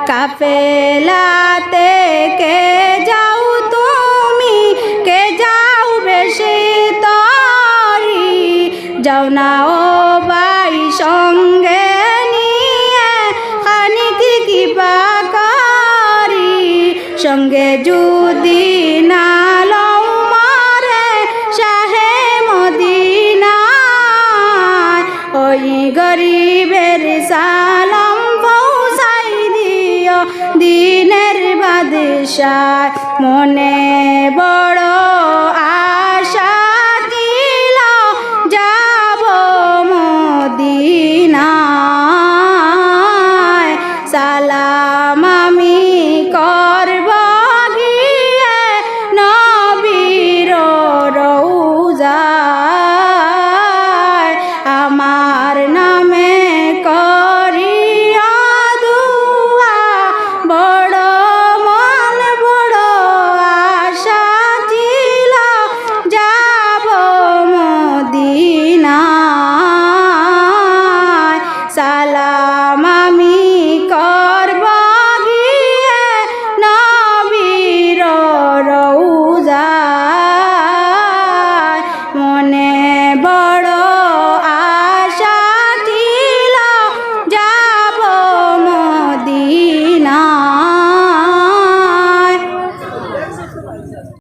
কাফেলাতে কে যাও তুমি, কে যাও বেশি তরি, যাও না ও ভাই সঙ্গে নিয়ে খানিক কিবা করি, সঙ্গে যদি না লও মারে শাহে মদিনায়, ওই গরিবের সালাম পৌঁছাই দিও দিনের বাদশাহ। মনে বড় আশা ছিল যাব মদিনায়, সালাম